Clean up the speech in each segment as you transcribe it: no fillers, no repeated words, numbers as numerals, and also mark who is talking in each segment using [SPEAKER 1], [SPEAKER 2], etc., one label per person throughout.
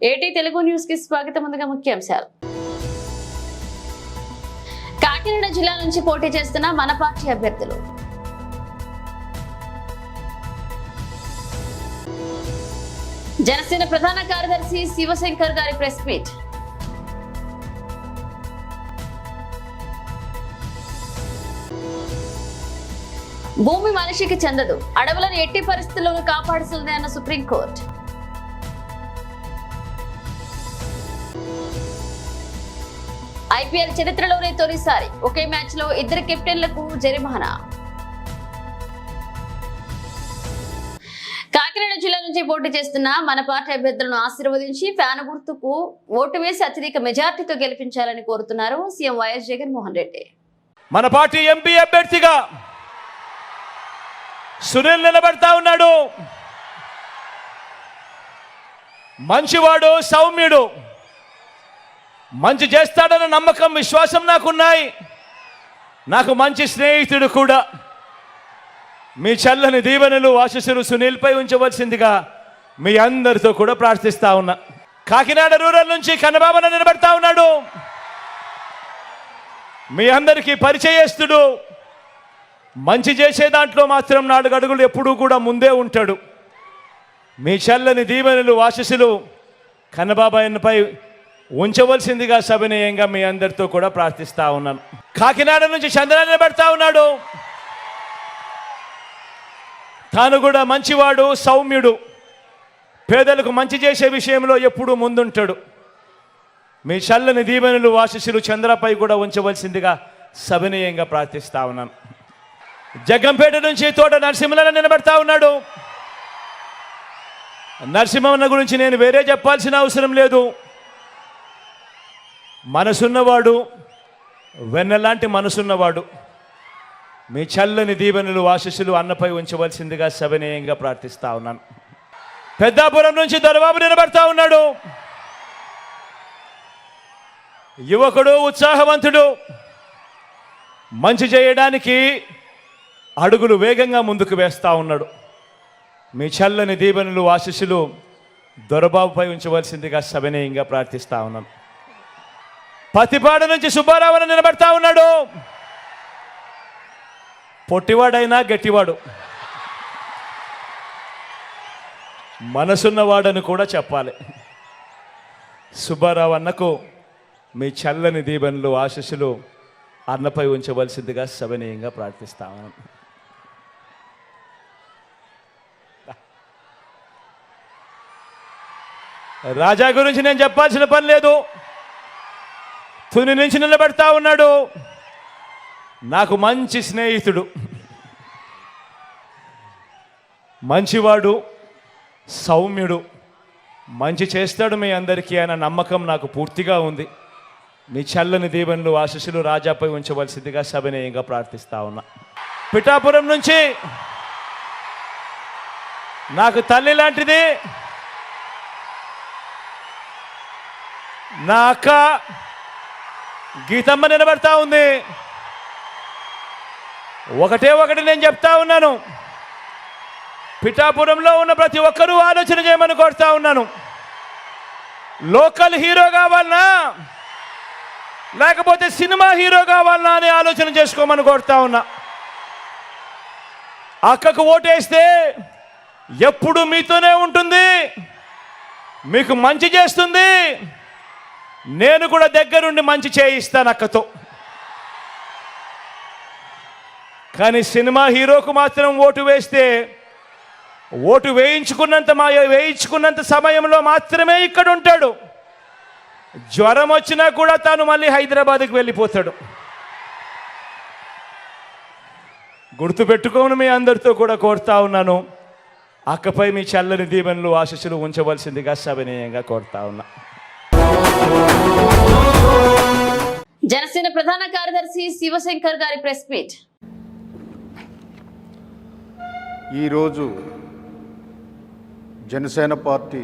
[SPEAKER 1] ఏటీ తెలుగు న్యూస్ కి స్వాగతం. ముందుగా ముఖ్యాంశాలు. కాకినాడ జిల్లా నుంచి పోటీ చేస్తున్న మన పార్టీ అభ్యర్థులు. జనసేన ప్రధాన కార్యదర్శి శివశంకర్ గారి ప్రెస్ మీట్. భూమి మనిషికి చెందదు, అడవులను ఎట్టి పరిస్థితుల్లోనూ కాపాడుతుంది అన్న సుప్రీంకోర్టు. ఐపీఎల్ చరిత్రలోనే తొలిసారి ఒకే మ్యాచ్ లో ఇద్దరు కెప్టెన్లకు జరిమానా. కాకినాడ జిల్లా నుంచి పోటీ చేస్తున్న మన పార్టీ అభ్యర్థులను ఆశీర్వదించి ఫ్యాన్ గుర్తుకు ఓటు వేసి అత్యధిక మెజార్టీతో గెలిపించాలని కోరుతున్నారు సీఎం వైఎస్ జగన్మోహన్ రెడ్డి.
[SPEAKER 2] మన పార్టీ ఎంపీ అభ్యర్థిగా సునీల్ నిలబడతా ఉన్నాడు. మంచివాడు, సౌమ్యుడు, మంచి చేస్తాడన్న నమ్మకం, విశ్వాసం నాకున్నాయి. నాకు మంచి స్నేహితుడు కూడా. మీ చల్లని దీవెనలు, ఆశీస్సులు సునీల్పై ఉంచవలసిందిగా మీ అందరితో కూడా ప్రార్థిస్తా ఉన్నా. కాకినాడ రూరల్ నుంచి కన్నబాబున నిలబడతా ఉన్నాడు. మీ అందరికీ పరిచయస్తుడు. మంచి చేసే దాంట్లో మాత్రం 4 అడుగులు ఎప్పుడూ కూడా ముందే ఉంటాడు. మీ చల్లని దీవెనలు, ఆశీస్సులు కన్నబాబాయన్నపై ఉంచవలసిందిగా సవినయంగా మీ అందరితో కూడా ప్రార్థిస్తా ఉన్నాను. కాకినాడ నుంచి చంద్ర నిలబడతా ఉన్నాడు. తాను కూడా మంచివాడు, సౌమ్యుడు, పేదలకు మంచి చేసే విషయంలో ఎప్పుడూ ముందుంటాడు. మీ చల్లని దీవెనలు, ఆశీస్సులు చంద్రపై కూడా ఉంచవలసిందిగా సవినయంగా ప్రార్థిస్తా ఉన్నాను. జగ్గంపేట నుంచి తోట నరసింహన్న నిలబడతా ఉన్నాడు. నరసింహన్న గురించి నేను వేరే చెప్పాల్సిన అవసరం లేదు. మనసున్నవాడు, వెన్నలాంటి మనసున్నవాడు. మీ చల్లని దీవెనలు, ఆశీస్సులు అన్నపై ఉంచవలసిందిగా సవినయంగా ప్రార్థిస్తా ఉన్నాను. పెద్దాపురం నుంచి దొరబాబు నిలబడతా ఉన్నాడు. యువకుడు, ఉత్సాహవంతుడు, మంచి చేయడానికి అడుగులు వేగంగా ముందుకు వేస్తూ ఉన్నాడు. మీ చల్లని దీవెనలు, ఆశీస్సులు దొరబాబుపై ఉంచవలసిందిగా సవినయంగా ప్రార్థిస్తా ఉన్నాను. పతిపాడు నుంచి సుబ్బారావు నిలబడతా ఉన్నాడు. పొట్టివాడైనా గట్టివాడు, మనసున్నవాడని కూడా చెప్పాలి. సుబ్బారావు అన్నకు మీ చల్లని దీవెనలు, ఆశీస్సులు అన్నపై ఉంచవలసిందిగా సవినయంగా ప్రార్థిస్తా ఉన్నాను. రాజా గురించి నేను చెప్పాల్సిన పని లేదు. తుని నుంచి నిలబడతా ఉన్నాడు. నాకు మంచి స్నేహితుడు, మంచివాడు, సౌమ్యుడు, మంచి చేస్తాడు మీ అందరికీ అన్న నమ్మకం నాకు పూర్తిగా ఉంది. మీ చల్లని దీవెనలు, ఆశీస్సులు రాజాపై ఉంచవలసిందిగా సవినయంగా ప్రార్థిస్తా ఉన్నా. పిఠాపురం నుంచి నాకు తల్లి లాంటిది నా అక్క గీతమ్మ నిలబడతా ఉంది. ఒకటి నేను చెప్తా ఉన్నాను. పిఠాపురంలో ఉన్న ప్రతి ఒక్కరూ ఆలోచన చేయమని కోరుతా ఉన్నాను. లోకల్ హీరో కావాలనా లేకపోతే సినిమా హీరో కావాలనా అని ఆలోచన చేసుకోమని కోరుతా ఉన్నా. అక్కకు ఓటేస్తే ఎప్పుడు మీతోనే ఉంటుంది, మీకు మంచి చేస్తుంది. నేను కూడా దగ్గరుండి మంచి చేయిస్తాను అక్కతో. కానీ సినిమా హీరోకు మాత్రం ఓటు వేస్తే ఓటు వేయించుకున్నంత సమయంలో మాత్రమే ఇక్కడ ఉంటాడు. జ్వరం వచ్చినా కూడా తాను మళ్ళీ హైదరాబాద్కి వెళ్ళిపోతాడు. గుర్తుపెట్టుకోని మీ అందరితో కూడా కోరుతా ఉన్నాను. అక్కపై మీ చల్లని దీవెనలు, ఆశీస్సులు ఉంచవలసిందిగా సవినయంగా కోరుతా ఉన్నా.
[SPEAKER 1] జనసేన ప్రధాన కార్యదర్శి శివశంకర్ గారి ప్రెస్ మీట్.
[SPEAKER 3] ఈరోజు జనసేన పార్టీ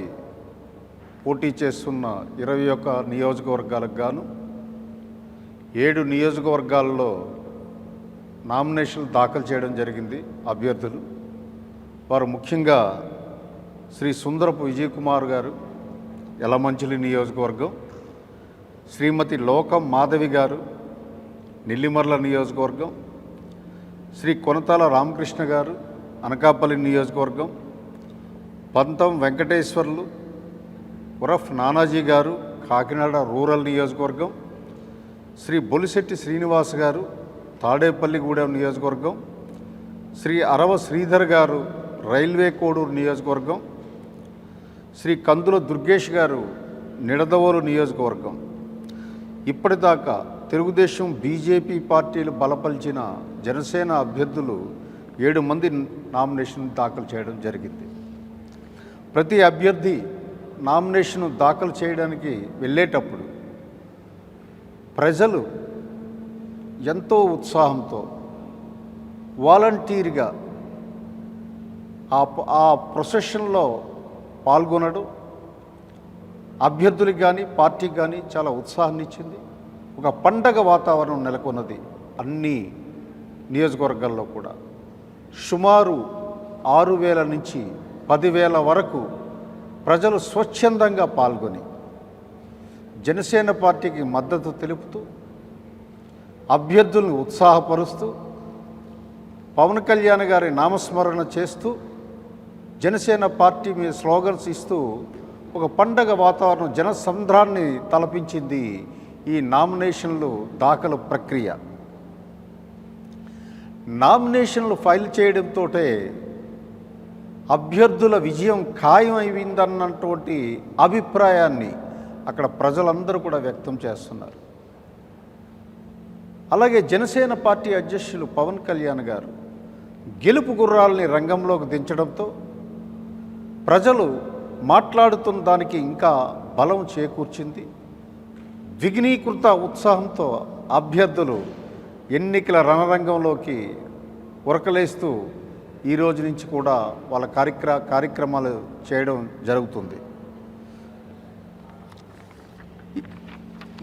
[SPEAKER 3] పోటీ చేస్తున్న 21 నియోజకవర్గాలకు గాను 7 నియోజకవర్గాల్లో నామినేషన్లు దాఖలు చేయడం జరిగింది. అభ్యర్థులు వారు ముఖ్యంగా శ్రీ సుందరపు విజయ్ కుమార్ గారు, యలమంచిలి నియోజకవర్గం, శ్రీమతి లోకం మాధవి గారు నెల్లిమర్ల నియోజకవర్గం, శ్రీ కొనతాల రామకృష్ణ గారు అనకాపల్లి నియోజకవర్గం, పంతం వెంకటేశ్వర్లు ఉరఫ్ నానాజీ గారు కాకినాడ రూరల్ నియోజకవర్గం, శ్రీ బొలిశెట్టి శ్రీనివాస్ గారు తాడేపల్లిగూడెం నియోజకవర్గం, శ్రీ అరవ శ్రీధర్ గారు రైల్వే కోడూరు నియోజకవర్గం, శ్రీ కందుల దుర్గేష్ గారు నిడదవోలు నియోజకవర్గం. ఇప్పటిదాకా తెలుగుదేశం బీజేపీ పార్టీలు బలపరిచిన జనసేన అభ్యర్థులు 7 మంది నామినేషన్ దాఖలు చేయడం జరిగింది. ప్రతి అభ్యర్థి నామినేషన్ దాఖలు చేయడానికి వెళ్ళేటప్పుడు ప్రజలు ఎంతో ఉత్సాహంతో వాలంటీర్గా ఆ ప్రొసెషన్లో పాల్గొనడం అభ్యర్థులకు కానీ పార్టీకి కానీ చాలా ఉత్సాహాన్ని ఇచ్చింది. ఒక పండగ వాతావరణం నెలకొన్నది అన్ని నియోజకవర్గాల్లో కూడా. సుమారు 6,000 నుంచి 10,000 వరకు ప్రజలు స్వచ్ఛందంగా పాల్గొని జనసేన పార్టీకి మద్దతు తెలుపుతూ అభ్యర్థులను ఉత్సాహపరుస్తూ పవన్ కళ్యాణ్ గారి నామస్మరణ చేస్తూ జనసేన పార్టీ మీద స్లోగన్స్ ఇస్తూ ఒక పండగ వాతావరణం జనసంద్రాన్ని తలపించింది ఈ నామినేషన్లు దాఖలు ప్రక్రియ. నామినేషన్లు ఫైల్ చేయడంతో అభ్యర్థుల విజయం ఖాయమైందన్నటువంటి అభిప్రాయాన్ని అక్కడ ప్రజలందరూ కూడా వ్యక్తం చేస్తున్నారు. అలాగే జనసేన పార్టీ అధ్యక్షులు పవన్ కళ్యాణ్ గారు గెలుపు గుర్రాలని రంగంలోకి దించడంతో ప్రజలు మాట్లాడుతున్న దానికి ఇంకా బలం చేకూర్చింది. ద్విగుణీకృత ఉత్సాహంతో అభ్యర్థులు ఎన్నికల రణరంగంలోకి ఉరకలేస్తూ ఈ రోజు నుంచి కూడా వాళ్ళ కార్యక్రమాలు చేయడం జరుగుతుంది.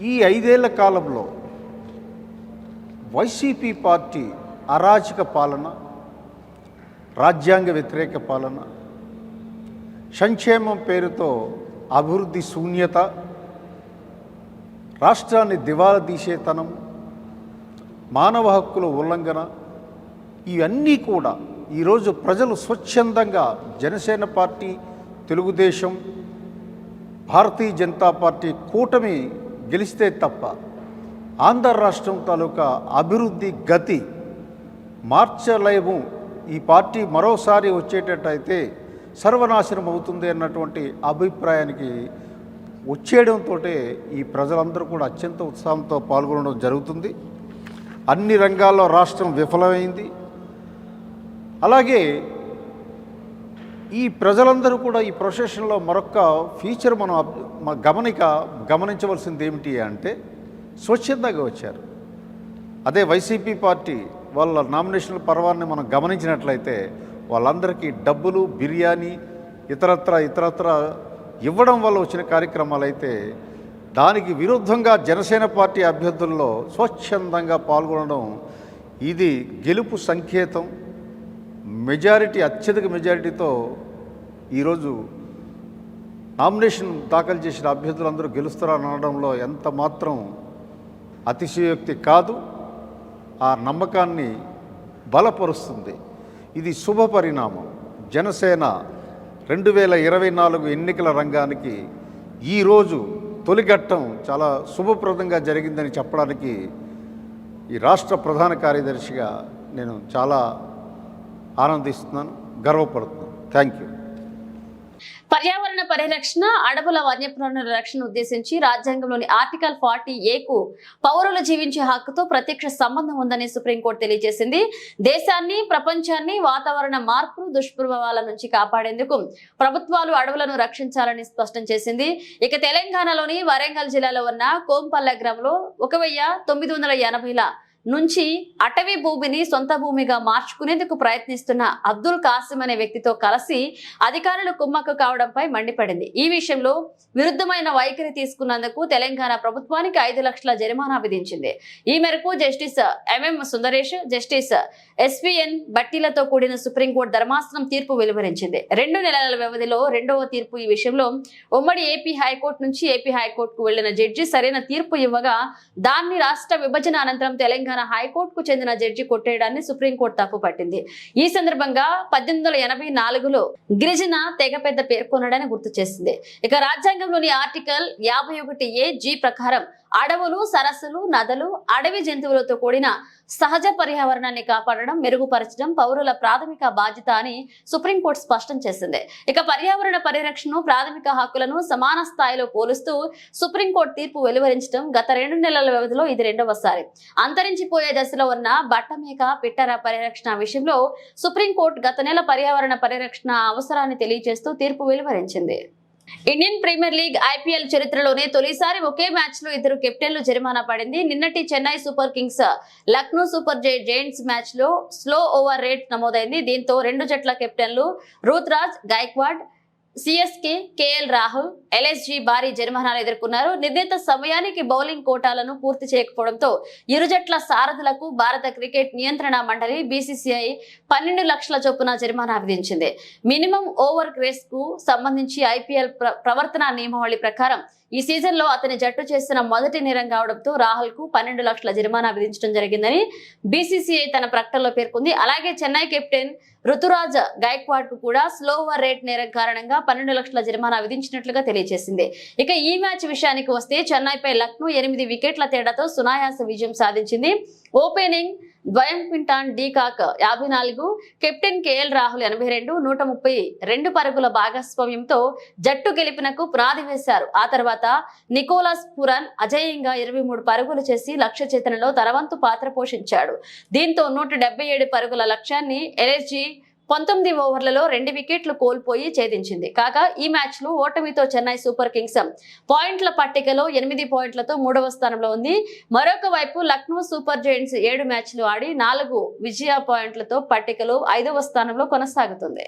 [SPEAKER 3] ఈ 5 ఏళ్ల కాలంలో వైసీపీ పార్టీ అరాచక పాలన, రాజ్యాంగ వ్యతిరేక పాలన, సంక్షేమం పేరుతో అభివృద్ధి శూన్యత, రాష్ట్రాన్ని దివాలా తీసేతనం, మానవ హక్కుల ఉల్లంఘన, ఇవన్నీ కూడా ఈరోజు ప్రజలు స్వచ్ఛందంగా జనసేన పార్టీ, తెలుగుదేశం, భారతీయ జనతా పార్టీ కూటమి గెలిస్తే తప్ప ఆంధ్ర రాష్ట్రం తాలూకా అభివృద్ధి గతి మార్చలేము, ఈ పార్టీ మరోసారి వచ్చేటట్టయితే సర్వనాశనం అవుతుంది అన్నటువంటి అభిప్రాయానికి వచ్చేయడంతో ఈ ప్రజలందరూ కూడా అత్యంత ఉత్సాహంతో పాల్గొనడం జరుగుతుంది. అన్ని రంగాల్లో రాష్ట్రం విఫలమైంది. అలాగే ఈ ప్రజలందరూ కూడా ఈ ప్రొసెషన్లో మరొక ఫీచర్ మనం గమనించవలసింది ఏమిటి అంటే స్వచ్ఛందంగా వచ్చారు. అదే వైసీపీ పార్టీ వాళ్ళ నామినేషన్ల పర్వాన్ని మనం గమనించినట్లయితే వాళ్ళందరికీ డబ్బులు, బిర్యానీ, ఇతరత్ర ఇవ్వడం వల్ల వచ్చిన కార్యక్రమాలు అయితే దానికి విరుద్ధంగా జనసేన పార్టీ అభ్యర్థుల్లో స్వచ్ఛందంగా పాల్గొనడం ఇది గెలుపు సంకేతం. అత్యధిక మెజారిటీతో ఈరోజు నామినేషన్ దాఖలు చేసిన అభ్యర్థులందరూ గెలుస్తారని అనడంలో ఎంత మాత్రం అతిశయోక్తి కాదు. ఆ నమ్మకాన్ని బలపరుస్తుంది. ఇది శుభ పరిణామం. జనసేన 2024 ఎన్నికల రంగానికి ఈరోజు తొలిఘట్టం చాలా శుభప్రదంగా జరిగిందని చెప్పడానికి ఈ రాష్ట్ర ప్రధాన కార్యదర్శిగా నేను చాలా ఆనందిస్తున్నాను, గర్వపడుతున్నాను. Thank you.
[SPEAKER 1] పర్యావరణ పరిరక్షణ, అడవుల వన్యప్రాణుల రక్షణ ఉద్దేశించి రాజ్యాంగంలోని ఆర్టికల్ 40A పౌరులు జీవించే హక్కుతో ప్రత్యక్ష సంబంధం ఉందని సుప్రీంకోర్టు తెలియజేసింది. దేశాన్ని, ప్రపంచాన్ని వాతావరణ మార్పులు, దుష్ప్రభావాల నుంచి కాపాడేందుకు ప్రభుత్వాలు అడవులను రక్షించాలని స్పష్టం చేసింది. ఇక తెలంగాణలోని వరంగల్ జిల్లాలో ఉన్న కోంపల్లె గ్రామంలో 1980ల నుంచి అటవీ భూమిని సొంత భూమిగా మార్చుకునేందుకు ప్రయత్నిస్తున్న అబ్దుల్ కాసిం అనే వ్యక్తితో కలిసి అధికారులు కుమ్మక్కు కావడంపై మండిపడింది. ఈ విషయంలో విరుద్ధమైన వైఖరి తీసుకున్నందుకు తెలంగాణ ప్రభుత్వానికి 5 లక్షల జరిమానా విధించింది. ఈ మేరకు justice M M Sundaresh, justice S V N బట్టీలతో కూడిన సుప్రీంకోర్టు ధర్మాసనం తీర్పు వెలువరించింది. 2 నెలల వ్యవధిలో రెండవ తీర్పు. ఈ విషయంలో ఉమ్మడి ఏపీ హైకోర్టు నుంచి ఏపీ హైకోర్టుకు వెళ్లిన జడ్జి సరైన తీర్పు ఇవ్వగా దాన్ని రాష్ట్ర విభజన అనంతరం తెలంగాణ హైకోర్టుకు చెందిన జడ్జి కొట్టేయడాన్ని సుప్రీంకోర్టు తప్పుపట్టింది. ఈ సందర్భంగా 1884లో గిరిజన తెగ పెద్ద పేర్కొనడాన్ని గుర్తు చేసింది. ఇక రాజ్యాంగంలోని ఆర్టికల్ 51A(G) ప్రకారం అడవులు, సరస్సులు, నదులు, అడవి జంతువులతో కూడిన సహజ పర్యావరణాన్ని కాపాడడం, మెరుగుపరచడం పౌరుల ప్రాథమిక బాధ్యత అని సుప్రీంకోర్టు స్పష్టం చేసింది. ఇక పర్యావరణ పరిరక్షణను, ప్రాథమిక హక్కులను సమాన స్థాయిలో పోలుస్తూ సుప్రీంకోర్టు తీర్పు వెలువరించడం గత 2 నెలల వ్యవధిలో ఇది రెండవసారి. అంతరించిపోయే దశలో ఉన్న బట్టమేక, పిట్టర పరిరక్షణ విషయంలో సుప్రీంకోర్టు గత నెల పర్యావరణ పరిరక్షణ అవసరాన్ని తెలియజేస్తూ తీర్పు వెలువరించింది. ఇండియన్ ప్రీమియర్ లీగ్ IPL చరిత్రలోనే తొలిసారి ఒకే మ్యాచ్ లో 2 కెప్టెన్లు జరిమానా పడింది. నిన్నటి Chennai super Kings Lucknow super Giants match లో స్లో ఓవర్ రేట్ నమోదైంది. దీంతో 2 జట్ల కెప్టెన్లు Ruturaj Gaikwad, CSK KL Rahul, LSG భారీ జరిమానాలు ఎదుర్కొన్నారు. నిర్ణీత సమయానికి బౌలింగ్ కోటాలను పూర్తి చేయకపోవడంతో ఇరు జట్ల సారథులకు భారత క్రికెట్ నియంత్రణ మండలి BCCI 12 లక్షల చొప్పున జరిమానా విధించింది. మినిమం ఓవర్ రేస్ కు సంబంధించి IPL ప్రవర్తన నియమావళి ప్రకారం ఈ సీజన్ లో అతని జట్టు చేసిన మొదటి నేరం కావడంతో రాహుల్ కు 12 లక్షల జరిమానా విధించడం జరిగిందని BCCI తన ప్రకటనలో పేర్కొంది. అలాగే చెన్నై కెప్టెన్ రుతురాజ్ గైక్వాడ్ కు కూడా స్లో ఓవర్ రేట్ నేరం కారణంగా 12 లక్షల జరిమానా విధించినట్లుగా తెలియజేసింది. ఇక ఈ మ్యాచ్ విషయానికి వస్తే చెన్నైపై లక్నో 8 వికెట్ల తేడాతో సునాయాస విజయం సాధించింది. ఓపెనింగ్ ద్వయం క్వింటాన్ డీకాక్ 54, కెప్టెన్ KL రాహుల్ 82, 132 పరుగుల భాగస్వామ్యంతో జట్టు గెలుపునకు పునాది వేశారు. ఆ తర్వాత నికోలస్ పురన్ అజేయంగా 23 పరుగులు చేసి లక్ష్య చేతనలో తనవంతు పాత్ర పోషించాడు. దీంతో 177 పరుగుల లక్ష్యాన్ని LSG 19 ఓవర్లలో 2 వికెట్లు కోల్పోయి ఛేదించింది. కాగా ఈ మ్యాచ్ లో ఓటమితో చెన్నై సూపర్ కింగ్స్ పాయింట్ల పట్టికలో 8 పాయింట్లతో 3వ స్థానంలో ఉంది. మరొక వైపు లక్నో సూపర్ జైంట్స్ 7 మ్యాచ్లు ఆడి 4 విజయ పాయింట్లతో పట్టికలో 5వ స్థానంలో కొనసాగుతుంది.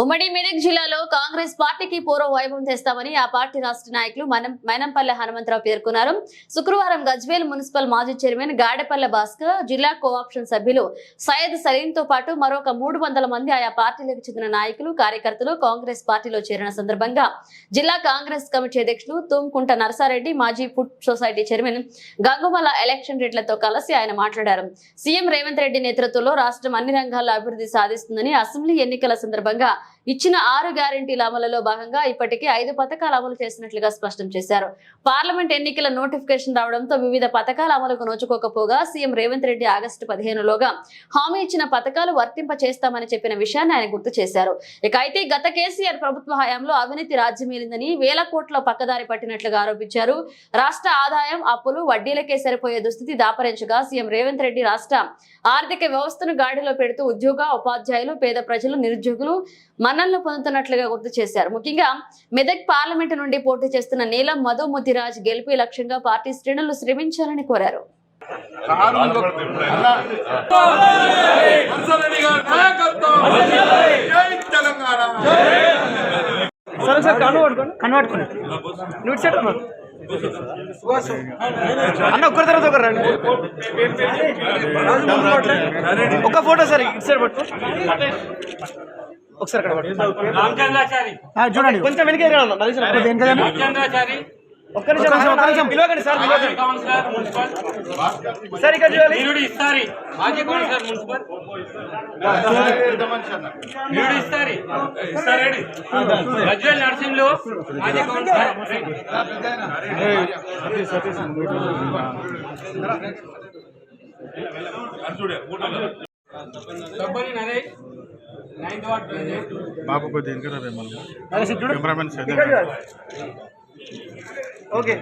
[SPEAKER 1] ఉమ్మడి మెదక్ జిల్లాలో కాంగ్రెస్ పార్టీకి పూర్వ వైభవం తెస్తామని ఆ పార్టీ రాష్ట్ర నాయకులు మైనంపల్లె హనుమంతరావు పేర్కొన్నారు. శుక్రవారం గజ్వేల్ మున్సిపల్ మాజీ చైర్మన్ గాడెపల్లె భాస్కర్, జిల్లా కోఆప్షన్ సభ్యులు సయ్యద్ సలీం తో పాటు మరొక 300 మంది ఆయా పార్టీలకు చెందిన నాయకులు, కార్యకర్తలు కాంగ్రెస్ పార్టీలో చేరిన సందర్భంగా జిల్లా కాంగ్రెస్ కమిటీ అధ్యక్షులు తుమ్కుంట నరసారెడ్డి, మాజీ ఫుడ్ సొసైటీ చైర్మన్ గంగుమల ఎలక్షన్ రెడ్లతో కలిసి ఆయన మాట్లాడారు. సీఎం రేవంత్ రెడ్డి నేతృత్వంలో రాష్ట్రం అన్ని రంగాల్లో అభివృద్ధి సాధిస్తుందని, అసెంబ్లీ ఎన్నికల సందర్భంగా ఇచ్చిన 6 గ్యారెంటీల అమలులో భాగంగా ఇప్పటికే 5 పథకాలు అమలు చేసినట్లుగా స్పష్టం చేశారు. పార్లమెంట్ ఎన్నికల నోటిఫికేషన్ రావడంతో వివిధ పథకాల అమలుకు నోచుకోకపోగా సీఎం రేవంత్ రెడ్డి ఆగస్టు 15లోగా హామీ ఇచ్చిన పథకాలు వర్తింప చేస్తామని చెప్పిన విషయాన్ని ఆయన గుర్తు చేశారు. ఇక అయితే గత కేసీఆర్ ప్రభుత్వ హయాంలో అవినీతి రాజ్యమేలిందని, వేల కోట్ల పక్కదారి పట్టినట్లుగా ఆరోపించారు. రాష్ట్ర ఆదాయం అప్పులు వడ్డీలకే సరిపోయే దుస్థితి దాపరించగా సీఎం రేవంత్ రెడ్డి రాష్ట్ర ఆర్థిక వ్యవస్థను గాడిలో పెడుతూ ఉద్యోగ, ఉపాధ్యాయులు, పేద ప్రజలు, నిరుద్యోగులు మన్ననలు పొందుతున్నట్లుగా గుర్తు చేశారు. ముఖ్యంగా మెదక్ పార్లమెంటు నుండి పోటీ చేస్తున్న నీలం మధు ముదిరాజ్ గెలుపే లక్ష్యంగా పార్టీ శ్రేణులు శ్రమించాలని కోరారు.
[SPEAKER 4] అన్న ఒక్కరి తర్వాత ఒకరు రండి. ఒక ఫోటో సార్ ఇటు సైడ్ పట్టు, ఒకసారి అక్కడ చూడండి, కొంచెం వెనక ఒక్క నిమిషం పిలవకండి సార్, సార్ ఇక్కడ చూడాలి.
[SPEAKER 5] నర్సింగ్లో
[SPEAKER 6] బాబు కొద్దిగా ఇంకా కెమెరామెన్
[SPEAKER 4] ఓకే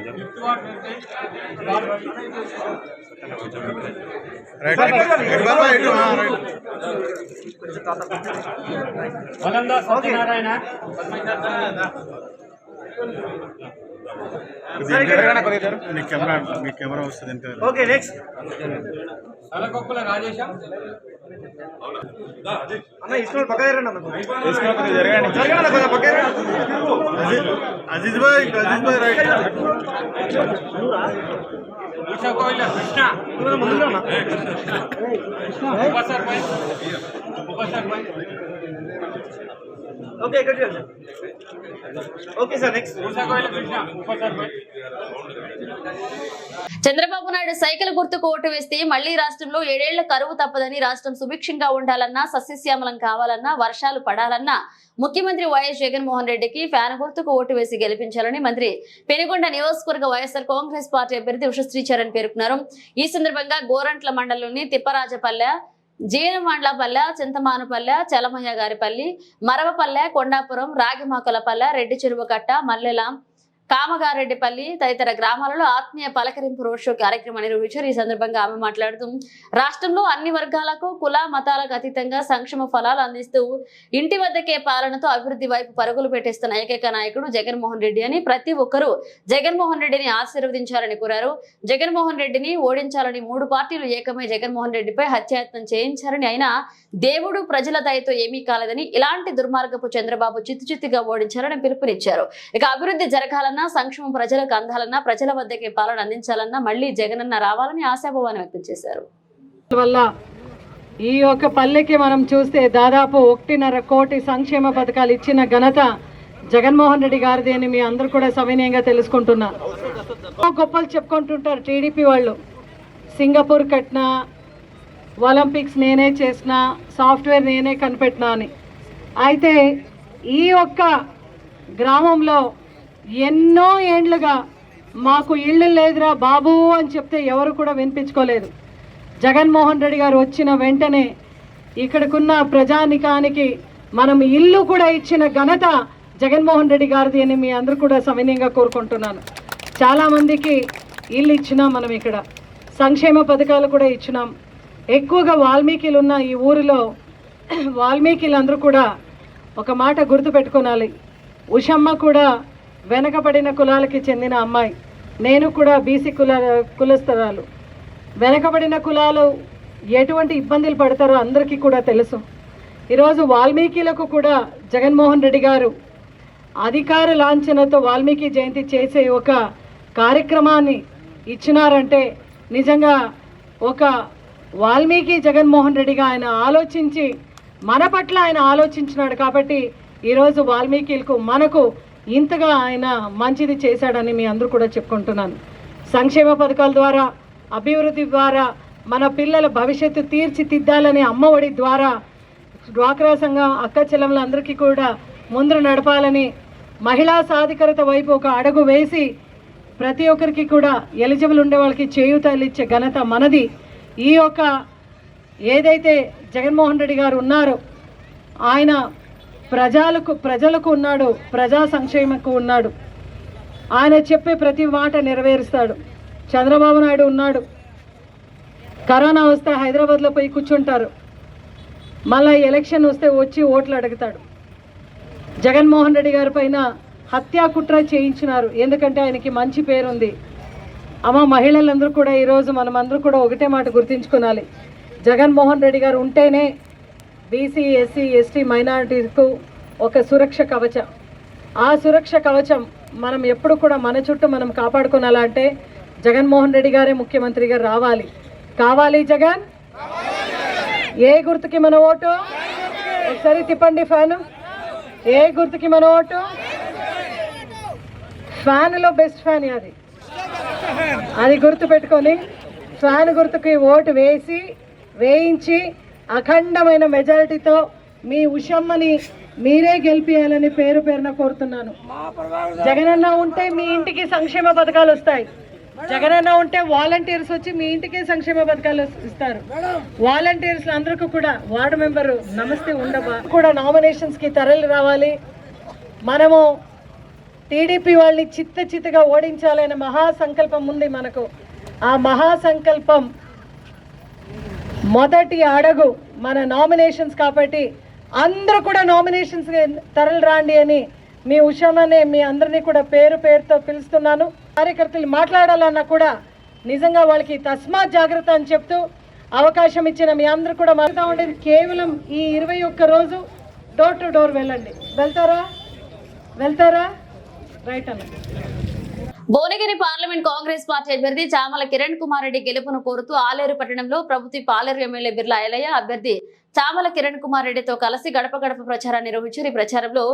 [SPEAKER 5] సత్యనారాయణ
[SPEAKER 6] మీ కెమెరా వస్తుంది వెనక.
[SPEAKER 4] ఓకే నెక్స్ట్
[SPEAKER 5] తలకొప్పుల రాజేశం
[SPEAKER 4] అన్న ఇస్మాయిల్ పక్క జరగండి అన్న జరగండి కొంచెం పక్క
[SPEAKER 6] అజీజ్ భాయ్ రైట్.
[SPEAKER 5] ఉషా కోయిల కృష్ణ
[SPEAKER 4] ముందుగా అన్న
[SPEAKER 5] ఉప సర్పంచ్
[SPEAKER 4] ఓకే ఇక్కడ చూడండి ఓకే సార్ నెక్స్ట్
[SPEAKER 5] ఉషా కోయిల కృష్ణ ఉప సర్పంచ్
[SPEAKER 1] చంద్రబాబు నాయుడు సైకిల్ గుర్తుకు ఓటు వేస్తే మళ్లీ రాష్ట్రంలో 7 ఏళ్ల కరువు తప్పదని, రాష్ట్రం సుభిక్షంగా ఉండాలన్నా, సస్యశ్యామలం కావాలన్నా, వర్షాలు పడాలన్నా ముఖ్యమంత్రి వైఎస్ జగన్మోహన్ రెడ్డికి ఫ్యాన్ గుర్తుకు ఓటు వేసి గెలిపించాలని మంత్రి పెనుగొండ నియోజకవర్గ వైఎస్ఆర్ కాంగ్రెస్ పార్టీ అభ్యర్థి ఉషశ్రీచరణ్ పేర్కొన్నారు. ఈ సందర్భంగా గోరంట్ల మండలంలోని తిప్పరాజపల్లె, జీనమాండ్లపల్లె, చింతమానుపల్లె, చలమయ్య గారిపల్లి, మరవపల్లె, కొండాపురం, రాగిమాకులపల్లె, రెడ్డి చెరువుకట్ట, మల్లెల, కామగారెడ్డిపల్లి తదితర గ్రామాలలో ఆత్మీయ పలకరింపు రోడ్ షో కార్యక్రమాన్ని నిర్వహించారు. ఈ సందర్భంగా ఆమె మాట్లాడుతూ రాష్ట్రంలో అన్ని వర్గాలకు కుల మతాలకు అతీతంగా సంక్షేమ ఫలాలు అందిస్తూ ఇంటి వద్దకే పాలనతో అభివృద్ధి వైపు పరుగులు పెట్టేస్తున్న ఏకైక నాయకుడు జగన్మోహన్ రెడ్డి అని, ప్రతి ఒక్కరూ జగన్మోహన్ రెడ్డిని ఆశీర్వదించాలని కోరారు. జగన్మోహన్ రెడ్డిని ఓడించాలని 3 పార్టీలు ఏకమై జగన్మోహన్ రెడ్డిపై హత్యాయత్నం చేయించారని, అయినా దేవుడు ప్రజల దయతో ఏమీ కాలేదని, ఇలాంటి దుర్మార్గపు చంద్రబాబు చిత్తుచిత్తుగా ఓడించాలని పిలుపునిచ్చారు. ఇక అభివృద్ధి జరగాలన్నా, సంక్షేమం ప్రజలకు అందాలన్నా, ప్రజల వద్దకే పాలన అందించాలన్నా మళ్లీ జగనన్న రావాలని ఆశాభావాన్ని వ్యక్తం చేశారు.
[SPEAKER 7] వల్ల ఈ యొక్క పల్లెకి మనం చూస్తే దాదాపు 1.5 కోటి సంక్షేమ పథకాలు ఇచ్చిన ఘనత జగన్మోహన్ రెడ్డి గారిది అని మీ అందరూ కూడా సవినయంగా తెలుసుకుంటున్నారు. గొప్పలు చెప్పుకుంటుంటారు టీడీపీ వాళ్ళు, సింగపూర్ కట్టినా, ఒలింపిక్స్ నేనే చేసిన, సాఫ్ట్వేర్ నేనే కనిపెట్టినా అని. అయితే ఈ ఒక్క గ్రామంలో ఎన్నో ఏండ్లుగా మాకు ఇళ్ళు లేదురా బాబు అని చెప్తే ఎవరు కూడా వినిపించుకోలేదు. జగన్మోహన్ రెడ్డి గారు వచ్చిన వెంటనే ఇక్కడికున్న ప్రజానికానికి మనం ఇల్లు కూడా ఇచ్చిన ఘనత జగన్మోహన్ రెడ్డి గారిది అని మీ అందరూ కూడా సవినయంగా కోరుకుంటున్నాను. చాలామందికి ఇల్లు ఇచ్చినాం, మనం ఇక్కడ సంక్షేమ పథకాలు కూడా ఇచ్చినాం. ఎక్కువగా వాల్మీకిలు ఉన్న ఈ ఊరిలో వాల్మీకిలందరూ కూడా ఒక మాట గుర్తుపెట్టుకోవాలి. ఉషమ్మ కూడా వెనకబడిన కులాలకి చెందిన అమ్మాయి, నేను కూడా బీసీ కులస్తరాలు. వెనకబడిన కులాలు ఎటువంటి ఇబ్బందులు పడతారో అందరికీ కూడా తెలుసు. ఈరోజు వాల్మీకిలకు కూడా జగన్మోహన్ రెడ్డి గారు అధికార లాంఛనతో వాల్మీకి జయంతి చేసే ఒక కార్యక్రమాన్ని ఇచ్చినారంటే నిజంగా ఒక వాల్మీకి జగన్మోహన్ రెడ్డిగా ఆయన ఆలోచించి మన పట్ల ఆయన ఆలోచించినాడు కాబట్టి ఈరోజు వాల్మీకిలకు మనకు ఇంతగా ఆయన మంచిది చేశాడని మీ అందరూ కూడా చెప్పుకుంటున్నాను. సంక్షేమ పథకాల ద్వారా, అభివృద్ధి ద్వారా మన పిల్లల భవిష్యత్తు తీర్చిదిద్దాలని, అమ్మఒడి ద్వారా డ్వాక్రా సంఘం అక్క చెల్లెమ్మలందరికీ కూడా ముందు నడపాలని, మహిళా సాధికారత వైపు ఒక అడుగు వేసి ప్రతి ఒక్కరికి కూడా ఎలిజిబుల్ ఉండే వాళ్ళకి చేయూతలు ఇచ్చే ఘనత మనది. ఈ యొక్క ఏదైతే జగన్మోహన్ రెడ్డి గారు ఉన్నారో ఆయన ప్రజలకు ఉన్నాడు, ప్రజా సంక్షేమకు ఉన్నాడు. ఆయన చెప్పే ప్రతి మాట నెరవేరుస్తాడు. చంద్రబాబు నాయుడు ఉన్నాడు, కరోనా వస్తే హైదరాబాద్లో పోయి కూర్చుంటారు, మళ్ళీ ఎలక్షన్ వస్తే వచ్చి ఓట్లు అడుగుతాడు. జగన్మోహన్ రెడ్డి గారి పైన హత్యా కుట్ర చేయించినారు, ఎందుకంటే ఆయనకి మంచి పేరుంది. అమ్మ మహిళలందరూ కూడా ఈరోజు మనమందరూ కూడా ఒకటే మాట గుర్తుంచుకోవాలి, జగన్మోహన్ రెడ్డి గారు ఉంటేనే బీసీ, ఎస్సీ, ఎస్టీ, మైనారిటీకు ఒక సురక్ష కవచం. ఆ సురక్ష కవచం మనం ఎప్పుడు కూడా మన చుట్టూ మనం కాపాడుకోవాలంటే జగన్మోహన్ రెడ్డి గారే ముఖ్యమంత్రిగా రావాలి. కావాలి జగన్. ఏ గుర్తుకి మన ఓటు? ఒకసారి తిప్పండి ఫ్యాను. ఏ గుర్తుకి మన ఓటు? ఫ్యాన్లో బెస్ట్ ఫ్యాన్ అది గుర్తు పెట్టుకొని ఫ్యాన్ గుర్తుకి ఓటు వేయించి అఖండమైన మెజారిటీతో మీ ఉషమ్మని మీరే గెలిపియాలని పేరున కోరుతున్నాను. జగనన్న ఉంటే మీ ఇంటికి సంక్షేమ పథకాలు వస్తాయి. జగనన్న ఉంటే వాలంటీర్స్ వచ్చి మీ ఇంటికి సంక్షేమ పథకాలు ఇస్తారు. వాలంటీర్స్ అందరికీ కూడా వార్డు మెంబరు నమస్తే ఉండవా కూడా నామినేషన్స్కి తరలి రావాలి. మనము టీడీపీ వాళ్ళని చిత్తగా ఓడించాలనే మహాసంకల్పం ఉంది మనకు. ఆ మహాసంకల్పం మొదటి అడుగు మన నామినేషన్స్ కాబట్టి అందరూ కూడా నామినేషన్స్ తరలి రాండి అని మీ ఉషామనే మీ అందరినీ కూడా పేరు పేరుతో పిలుస్తున్నాను. కార్యకర్తలు మాట్లాడాలన్నా కూడా నిజంగా వాళ్ళకి తస్మాత్ జాగ్రత్త అని చెప్తూ అవకాశం ఇచ్చిన మీ అందరూ కూడా మారుతా ఉండేది కేవలం ఈ 21 రోజు డోర్ టు డోర్ వెళ్ళండి. వెళ్తారా రైట్ అన్న.
[SPEAKER 1] భువనగిరి పార్లమెంట్ కాంగ్రెస్ పార్టీ అభ్యర్థి చామల కిరణ్ కుమార్ రెడ్డి గెలుపును కోరుతూ ఆలేరు పట్టణంలో ప్రభుత్వ పాలేరు ఎమ్మెల్యే బిర్లా ఐలయ్య అభ్యర్థి చామల కిరణ్ కుమార్ రెడ్డితో కలిసి గడప గడప ప్రచారాన్ని నిర్వహించారు. ఈ ప్రచారంలో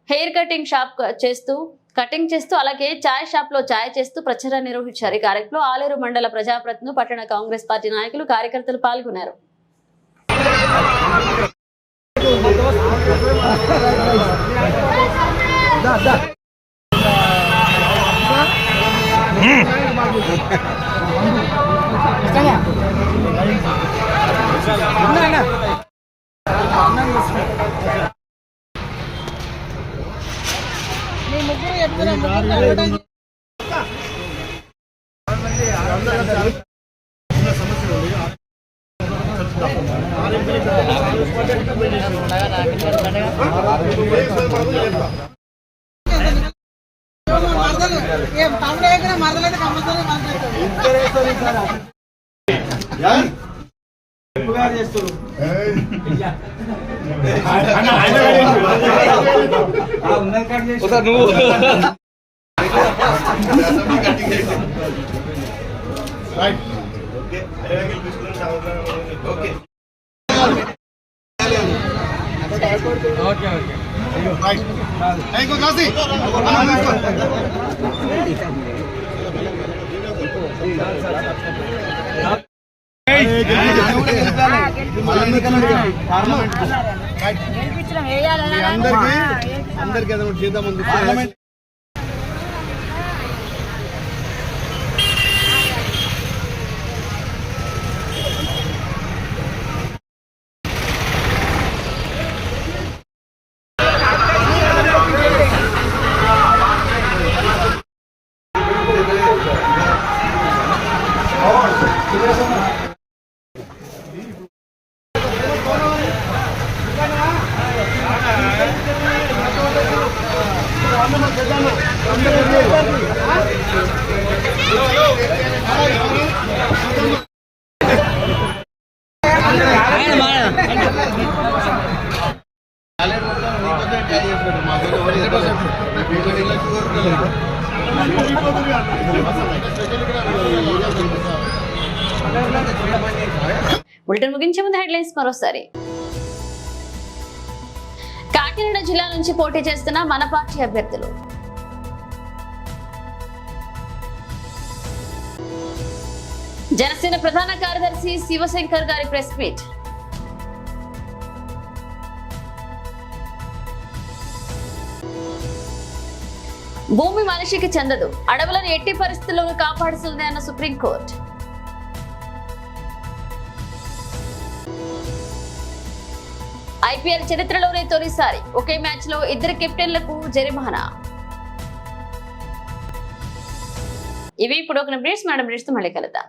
[SPEAKER 1] హెయిర్ కటింగ్ చేస్తూ అలాగే చాయ్ షాప్ లో చాయ్ చేస్తూ ప్రచారాన్ని నిర్వహించారు. ఈ కార్యక్రమంలో ఆలేరు మండల ప్రజాప్రతినిధులు, పట్టణ కాంగ్రెస్ పార్టీ నాయకులు, కార్యకర్తలు పాల్గొన్నారు.
[SPEAKER 6] అందరికీ చేద్దాం.
[SPEAKER 1] బులెటిన్ ముగించే ముందు హెడ్లైన్స్ మరోసారి. కాకినాడ జిల్లా నుంచి పోటీ చేస్తున్న మన పార్టీ అభ్యర్థులు. జనసేన ప్రధాన కార్యదర్శి శివశంకర్ గారి ప్రెస్ మీట్. భూమి మనిషికి చెందదు, అడవులను ఎట్టి పరిస్థితుల్లోనూ కాపాడుతుంది అన్న సుప్రీంకోర్టు. ఐపీఎల్ చరిత్రలోనే తొలిసారి ఒకే మ్యాచ్ లో 2 కెప్టెన్లకు జరిమానా. ఇవి ఇప్పుడు ఒక బ్రేస్, మేడం బ్రేస్ తో మళ్ళీ కలుద్దాం.